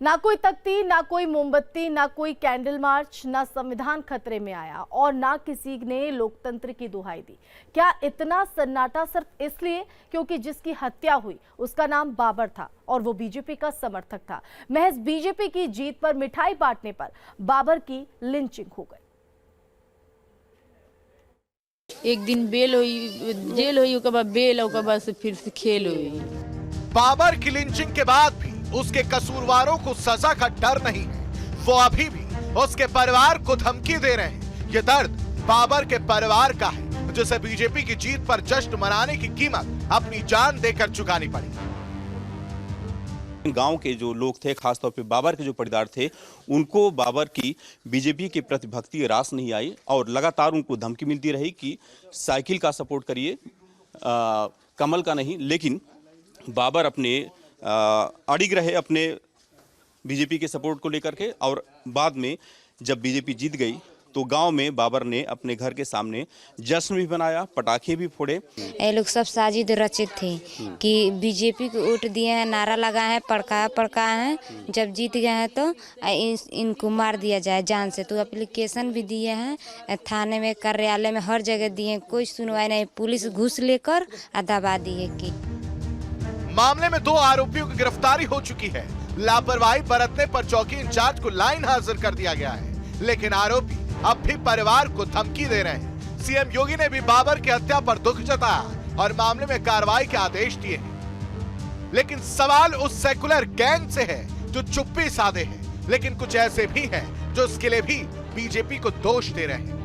ना कोई तख्ती, ना कोई मोमबत्ती, ना कोई कैंडल मार्च, ना संविधान खतरे में आया और ना किसी ने लोकतंत्र की दुहाई दी। क्या इतना सन्नाटा सिर्फ इसलिए क्योंकि जिसकी हत्या हुई उसका नाम बाबर था और वो बीजेपी का समर्थक था। महज बीजेपी की जीत पर मिठाई बांटने पर बाबर की लिंचिंग हो गई। एक दिन बेल हुई, जेल हुई, उसके बाद बेल, उसके बाद से फिर से खेल हुई। बाबर की लिंचिंग के बाद भी उसके कसूरवारों को सजा का डर नहीं है। वो अभी भी उसके परिवार को धमकी दे रहे हैं। ये दर्द बाबर के परिवार का है, जिसे बीजेपी की जीत पर जश्न मनाने की कीमत अपनी जान देकर चुकानी पड़ी। गांव के जो लोग थे, खासतौर पे बाबर के जो पटीदार थे, उनको बाबर की बीजेपी के प्रति भक्ति रास नहीं आई और लगातार उनको धमकी मिलती रही कि साइकिल का सपोर्ट करिए, कमल का नहीं। लेकिन बाबर अपने अड़िग रहे अपने बीजेपी के सपोर्ट को लेकर के। और बाद में जब बीजेपी जीत गई तो गांव में बाबर ने अपने घर के सामने जश्न भी बनाया, पटाखे भी फोड़े। ये लोग सब साजिद रचित थे कि बीजेपी को वोट दिए हैं, नारा लगा है, पड़का है, जब जीत गए हैं तो इनको मार दिया जाए जान से। तो एप्लीकेशन भी दिए हैं, थाने में, कार्यालय में, हर जगह दिए, कोई सुनवाई नहीं। पुलिस घूस लेकर दबा दिए कि मामले में 2 आरोपियों की गिरफ्तारी हो चुकी है। लापरवाही बरतने पर चौकी इंचार्ज को लाइन हाजिर कर दिया गया है, लेकिन आरोपी अब भी परिवार को धमकी दे रहे हैं। सीएम योगी ने भी बाबर की हत्या पर दुख जताया और मामले में कार्रवाई के आदेश दिए हैं। लेकिन सवाल उस सेकुलर गैंग से है जो चुप्पी साधे हैं, लेकिन कुछ ऐसे भी हैं जो इसके लिए भी बीजेपी को दोष दे रहे हैं।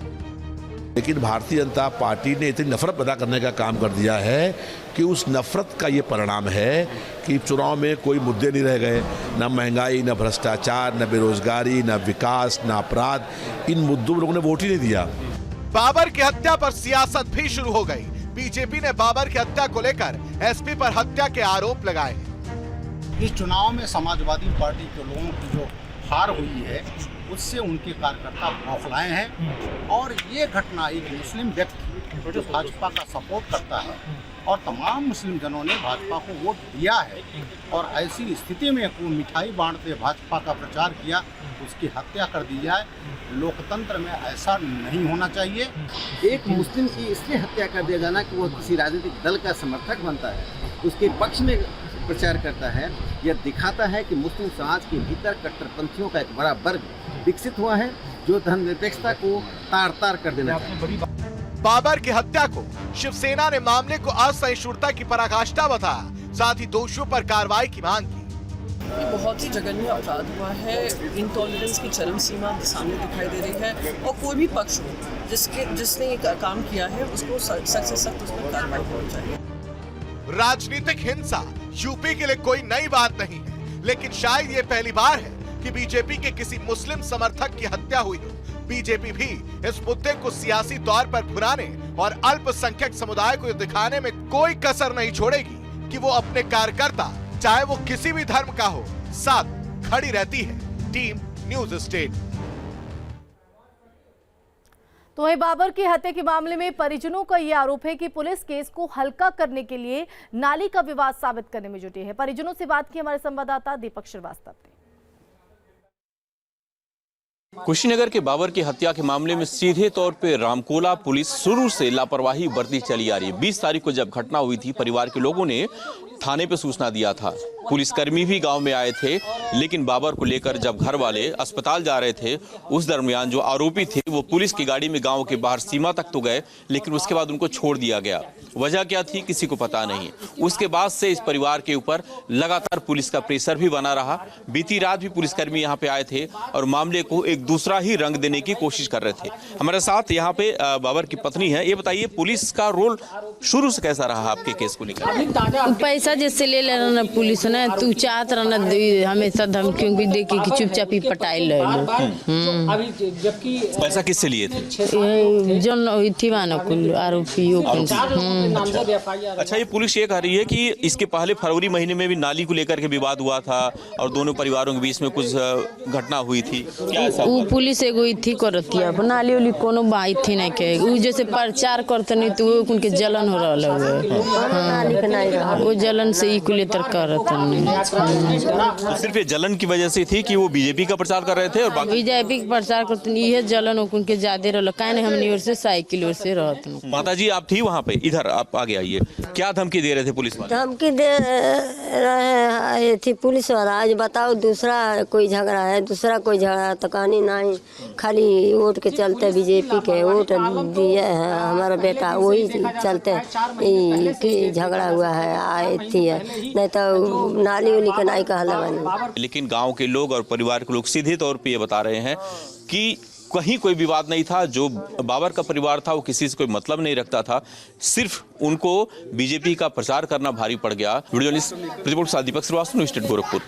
लेकिन भारतीय जनता पार्टी ने इतनी नफरत पैदा करने का काम कर दिया है कि उस नफरत का ये परिणाम है कि चुनाव में कोई मुद्दे नहीं रह गए। न महंगाई, न भ्रष्टाचार, न बेरोजगारी, न विकास, न अपराध, इन मुद्दों में लोगों ने वोट ही नहीं दिया। बाबर की हत्या पर सियासत भी शुरू हो गई। बीजेपी ने बाबर की हत्या को लेकर एसपी पर हत्या के आरोप लगाए। इस चुनाव में समाजवादी पार्टी के लोगों की जो हार हुई है उससे उनके कार्यकर्ता बौखलाए हैं और ये घटना एक मुस्लिम व्यक्ति जो भाजपा का सपोर्ट करता है और तमाम मुस्लिम जनों ने भाजपा को वोट दिया है और ऐसी स्थिति में वो मिठाई बांटते भाजपा का प्रचार किया, उसकी हत्या कर दी जाए। लोकतंत्र में ऐसा नहीं होना चाहिए। एक मुस्लिम की इसलिए हत्या कर दिया जाना कि वो किसी राजनीतिक दल का समर्थक बनता है, उसके पक्ष में प्रचार करता है, यह दिखाता है कि मुस्लिम समाज के भीतर कट्टरपंथियों का एक बड़ा वर्ग विकसित हुआ है जो धर्मनिरपेक्षता को तार-तार कर देना चाहता है। बाबर की हत्या को शिवसेना ने मामले को असहिष्णुता की पराकाष्ठा बताया, साथ ही दोषियों पर कार्रवाई की मांग की। ये बहुत ही जघन्य अपराध हुआ है। इंटॉलरेंस की चरम सीमा सामने दिखाई दे रही है और कोई भी पक्ष हो जिसने ये काम किया है उसको सख्त से सख्त उस पर कार्रवाई होनी चाहिए। राजनीतिक हिंसा यूपी के लिए कोई नई बात नहीं है, लेकिन शायद ये पहली बार है कि बीजेपी के किसी मुस्लिम समर्थक की हत्या हुई हो। बीजेपी भी इस मुद्दे को सियासी तौर पर भुनाने और अल्पसंख्यक समुदाय को दिखाने में कोई कसर नहीं छोड़ेगी कि वो अपने कार्यकर्ता, चाहे वो किसी भी धर्म का हो, साथ खड़ी रहती है। Team news state. तो वहीं बाबर की हत्या के मामले में परिजनों का यह आरोप है कि पुलिस केस को हल्का करने के लिए नाली का विवाद साबित करने में जुटी है। परिजनों से बात की हमारे संवाददाता दीपक श्रीवास्तव ने। कुशीनगर के बाबर की हत्या के मामले में सीधे तौर पे रामकोला पुलिस शुरू से लापरवाही बरती चली आ रही है। 20 तारीख को जब घटना हुई थी, परिवार के लोगों ने थाने पे सूचना दिया था, पुलिसकर्मी भी गांव में आए थे, लेकिन बाबर को लेकर जब घर वाले अस्पताल जा रहे थे उस दरमियान जो आरोपी थे वो पुलिस की गाड़ी में गांव के बाहर सीमा तक तो गए, लेकिन उसके बाद उनको छोड़ दिया गया। वजह क्या थी किसी को पता नहीं। उसके बाद से इस परिवार के ऊपर लगातार पुलिस का प्रेशर भी बना रहा। बीती रात भी पुलिसकर्मी यहाँ पे आए थे और मामले को एक दूसरा ही रंग देने की कोशिश कर रहे थे। हमारे साथ यहाँ पे बाबर की पत्नी है। ये बताइए पुलिस का रोल शुरू से कैसा रहा आपके केस को लेकर? पैसा जैसे ले लेना पुलिस ने, तू चाहत रहना हमेशा धमकियों भी देके कि चुपचाप ही पटाई ले लो। पैसा किससे लिए थे? जो थी मानो कुल आरोपियों को। अच्छा, ये पुलिस ये कह रही है कि इसके पहले फरवरी महीने में भी नाली को लेकर के विवाद हुआ था और दोनों परिवारों के बीच में कुछ घटना हुई थी, क्या ऐसा? उ पुलिस एगो थी करती है नाली उली कोनो बात थी नहीं के उ जैसे प्रचार करते नहीं तो वो उनके जलन हो रहा है वो जलन से ही कुलेतर करते तो सिर्फ ये जलन की वजह से थी कि वो बीजेपी का प्रचार कर रहे थे और बाकी बीजेपी का प्रचार करते ये जलन उनके ज्यादा रहा काहे हमनी ओर से साइकिल ओर से रहते। माता जी आप थी वहाँ पे, इधर आप आगे आइए, क्या धमकी दे रहे थे पुलिस वाले? धमकी दे रहे थी पुलिस वाला, आज बताओ दूसरा कोई झगड़ा है, दूसरा कोई झगड़ा तो कहानी नहीं, खाली वोट के चलते बीजेपी के वोट दिए हैं हमारा बेटा वही चलते कि झगड़ा हुआ है आए थी नहीं तो नाली उली के नहीं कहला बनी। लेकिन गांव के लोग और परिवार के लोग सीधे तौर पे ये बता रहे हैं कि कहीं कोई विवाद नहीं था, जो बाबर का परिवार था वो किसी से कोई मतलब नहीं रखता था, सिर्फ उनको बीजेपी का प्रचार करना भारी पड़ गया। वीडियो जर्नलिस्ट प्रतिपक्ष दीपक श्रीवास्तव, न्यूज़ 8 गोरखपुर।